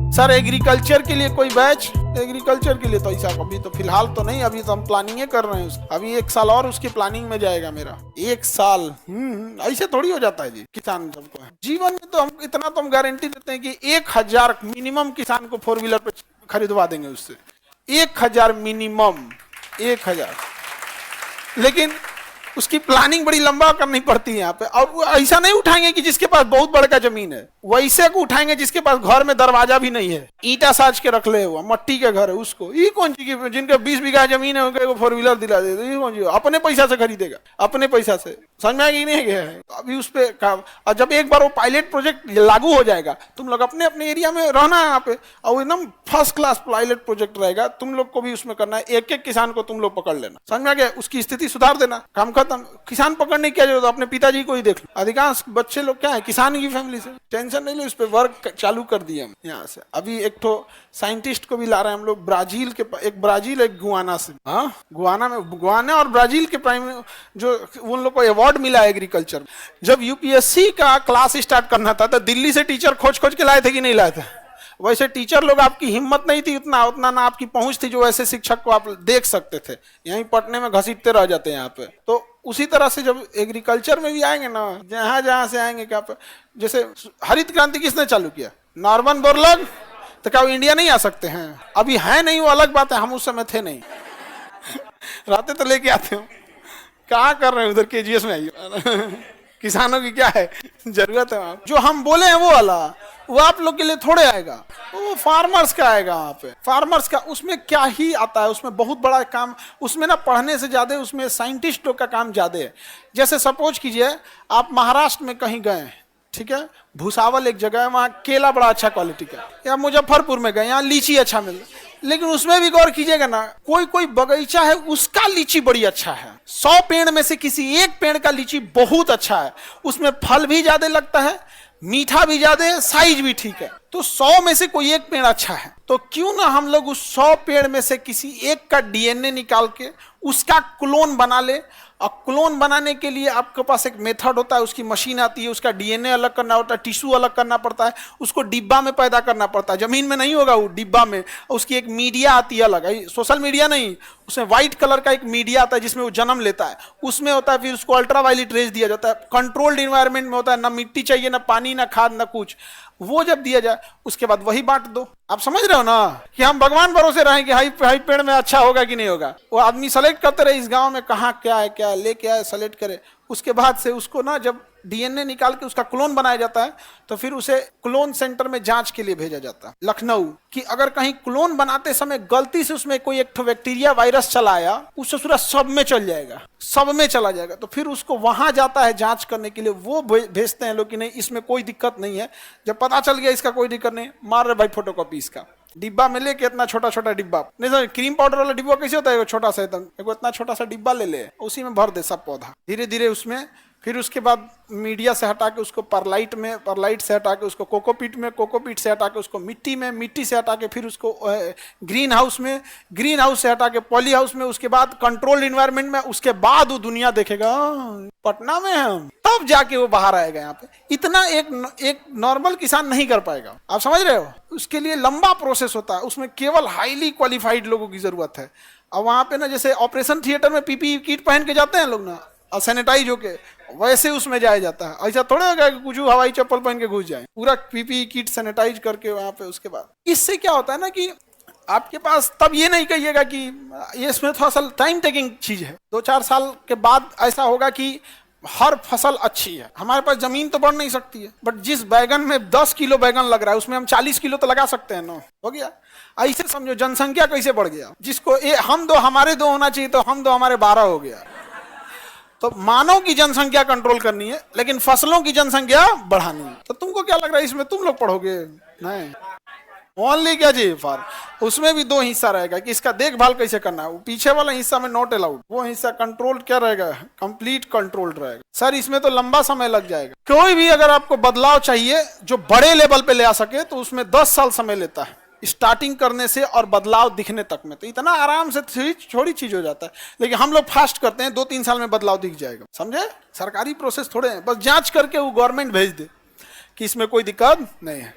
Sir agriculture के लिए कोई बैच? एग्रीकल्चर के लिए तो ऐसा अभी तो फिलहाल तो नहीं, अभी तो हम प्लानिंग कर रहे हैं। अभी 1 साल और उसकी प्लानिंग में जाएगा मेरा। 1 साल ऐसे थोड़ी हो जाता है जी। किसान सबको है जीवन में, तो हम इतना तो हम गारंटी देते हैं कि 1000 मिनिमम किसान को 4 व्हीलर पे खरीदवा देंगे उससे। 1000 मिनिमम, 1000। लेकिन उसकी प्लानिंग बड़ी लंबा करनी पड़ती है यहाँ पे। और वो ऐसा नहीं उठाएंगे कि जिसके पास बहुत बड़ा जमीन है, वैसे को उठाएंगे जिसके पास घर में दरवाजा भी नहीं है, ईटा साज के रख ले हुआ, मट्टी के घर है उसको। ये कौन सी जिनके 20 बीघा जमीन है उनको 4 व्हीलर दिला दे, ये कौन सी अपने पैसा से खरीदेगा? अपने पैसा से। समझ में आएगी नहीं गया है अभी उस पे काम। और जब एक बार वो पायलट प्रोजेक्ट लागू हो जाएगा, तुम लोग अपने अपने एरिया में रहना है यहाँ पे, और एकदम फर्स्ट क्लास पायलट प्रोजेक्ट रहेगा। तुम लोग को भी उसमें करना है, एक एक किसान को तुम लोग पकड़ लेना। समझ में आ गया? उसकी स्थिति सुधार देना, काम खत्म। किसान पकड़ने की क्या जरूरत है? अपने पिताजी को ही देख लो। अधिकांश बच्चे लोग क्या है, किसान की फैमिली से। टेंशन नहीं लो, इस पे वर्क चालू कर दिए हम यहाँ से। अभी एक तो साइंटिस्ट को भी ला रहे हैं हम लोग ब्राजील के, एक ब्राजील एक गुआना से। हाँ, गुआना और ब्राजील के प्राइम जो उन लोग को अवार्ड मिला एग्रीकल्चर। जब यूपीएससी का क्लास स्टार्ट करना था तो दिल्ली से टीचर खोज खोज के लाए थे कि नहीं लाए थे? वैसे टीचर लोग, आपकी हिम्मत नहीं थी उतना ना आपकी पहुंच थी जो ऐसे शिक्षक को आप देख सकते थे। यहीं पटने में घसीटते रह जाते हैं यहाँ पे। तो उसी तरह से जब एग्रीकल्चर में भी आएंगे ना, जहां जहां से आएंगे, क्या जैसे हरित क्रांति किसने चालू किया? Norman Borlaug. तो क्या वो इंडिया नहीं आ सकते हैं? अभी है नहीं, वो अलग बात है, हम उस समय थे नहीं। रहते तो लेके आते हो। क्या कर रहे हैं उधर? केजीएस में आइए। किसानों की क्या है जरूरत है? जो हम बोले हैं वो वाला, वो आप लोग के लिए थोड़े आएगा, वो फार्मर्स का आएगा। वहाँ पे फार्मर्स का, उसमें क्या ही आता है, उसमें बहुत बड़ा काम। उसमें ना पढ़ने से ज्यादा उसमें साइंटिस्ट लोग का काम ज्यादा है। जैसे सपोज कीजिए आप महाराष्ट्र में कहीं गए, ठीक है, भूसावल एक जगह है, वहाँ केला बड़ा अच्छा क्वालिटी का। या मुजफ्फरपुर में गए, यहाँ लीची अच्छा मिल, लेकिन उसमें भी गौर कीजिएगा ना, कोई कोई बगीचा है उसका लीची बड़ी अच्छा है। 100 पेड़ में से किसी एक पेड़ का लीची बहुत अच्छा है, उसमें फल भी ज्यादा लगता है, मीठा भी ज्यादा है, साइज भी ठीक है। तो 100 में से कोई एक पेड़ अच्छा है, तो क्यों ना हम लोग उस 100 पेड़ में से किसी एक का डीएनए निकाल के उसका क्लोन बना ले। और क्लोन बनाने के लिए आपके पास एक मेथड होता है, उसकी मशीन आती है, उसका डीएनए अलग करना होता है, टिश्यू अलग करना पड़ता है, उसको डिब्बा में पैदा करना पड़ता है। जमीन में नहीं होगा वो, डिब्बा में। उसकी एक मीडिया आती है अलग, सोशल मीडिया नहीं, उसमें व्हाइट कलर का एक मीडिया आता है जिसमें वो जन्म लेता है, उसमें होता है। फिर उसको अल्ट्रावायलेट रेज दिया जाता है, कंट्रोल्ड इन्वायरमेंट में होता है, ना मिट्टी चाहिए, ना पानी, ना खाद, ना कुछ। वो जब दिया जाए उसके बाद वही बांट दो। आप समझ रहे हो ना कि हम भगवान भरोसे रहें कि हाई पेड़ में अच्छा होगा कि नहीं होगा। वो आदमी सेलेक्ट करते रहे इस गांव में कहाँ क्या है, क्या लेके आए, सेलेक्ट करे। उसके बाद से उसको ना जब डीएनए निकाल के उसका क्लोन बनाया जाता है, तो फिर उसे क्लोन सेंटर में जांच के लिए भेजा जाता है लखनऊ, कि अगर कहीं क्लोन बनाते समय गलती से उसमें कोई एक बैक्टीरिया वायरस चला आया, उससे पूरा सब में चल जाएगा, सब में चला जाएगा। तो फिर उसको वहां जाता है जांच करने के लिए, वो भेजते हैं लोग कि नहीं इसमें कोई दिक्कत नहीं है। जब पता चल गया इसका कोई दिक्कत नहीं, मार रहे भाई फोटोकॉपी इसका, डिब्बा में लेके, इतना छोटा छोटा डिब्बा नहीं सर, क्रीम पाउडर वाला डिब्बा कैसे होता है, छोटा सा एकदम, इतना छोटा सा डिब्बा ले ले, उसी में भर दे सब पौधा धीरे धीरे उसमें। फिर उसके बाद मीडिया से हटा के उसको परलाइट में, परलाइट से हटा के उसको कोकोपीट में, कोकोपीट से हटा के उसको मिट्टी में, मिट्टी से हटा के फिर उसको ग्रीन हाउस में, ग्रीन हाउस से हटा के पॉली हाउस में, उसके बाद कंट्रोल्ड इन्वायरमेंट में। उसके बाद वो दुनिया देखेगा पटना में हम, तब जाके वो बाहर आएगा यहाँ पे। इतना एक नॉर्मल किसान नहीं कर पाएगा। आप समझ रहे हो? उसके लिए लंबा प्रोसेस होता है, उसमें केवल हाईली क्वालिफाइड लोगों की जरूरत है। और वहां पे ना जैसे ऑपरेशन थिएटर में पीपीई किट पहन के जाते हैं लोग ना, सैनिटाइज होके, वैसे उसमें जाया जाता है। ऐसा थोड़ा होगा कि कुछ हवाई चप्पल पहन के घुस जाए, पूरा पीपीई किट सैनिटाइज करके वहां पे। उसके बाद इससे क्या होता है ना कि आपके पास तब ये नहीं कहिएगा कि ये इसमें थोड़ा सा टाइम टेकिंग चीज है। 2-4 साल के बाद ऐसा होगा कि हर फसल अच्छी है। हमारे पास जमीन तो बढ़ नहीं सकती है, बट जिस बैगन में 10 किलो बैगन लग रहा है उसमें हम 40 किलो तो लगा सकते हैं ना। हो गया? ऐसे समझो जनसंख्या कैसे बढ़ गया, जिसको हम 2 हमारे 2 होना चाहिए तो हम 2 हमारे 12 हो गया। तो मानव की जनसंख्या कंट्रोल करनी है, लेकिन फसलों की जनसंख्या बढ़ानी है। तो तुमको क्या लग रहा है इसमें तुम लोग पढ़ोगे? नहीं, ओनली क्या जी फॉर, उसमें भी 2 हिस्सा रहेगा कि इसका देखभाल कैसे करना है। वो पीछे वाला हिस्सा में नॉट अलाउड, वो हिस्सा कंट्रोल क्या रहेगा, कंप्लीट कंट्रोल्ड रहेगा। सर इसमें तो लंबा समय लग जाएगा। कोई भी अगर आपको बदलाव चाहिए जो बड़े लेवल पे ले आ सके तो उसमें 10 साल समय लेता है, स्टार्टिंग करने से और बदलाव दिखने तक में। तो इतना आराम से छोटी चीज हो जाता है, लेकिन हम लोग फास्ट करते हैं, 2-3 साल में बदलाव दिख जाएगा। समझे? सरकारी प्रोसेस थोड़े हैं, बस जांच करके वो गवर्नमेंट भेज दे कि इसमें कोई दिक्कत नहीं है।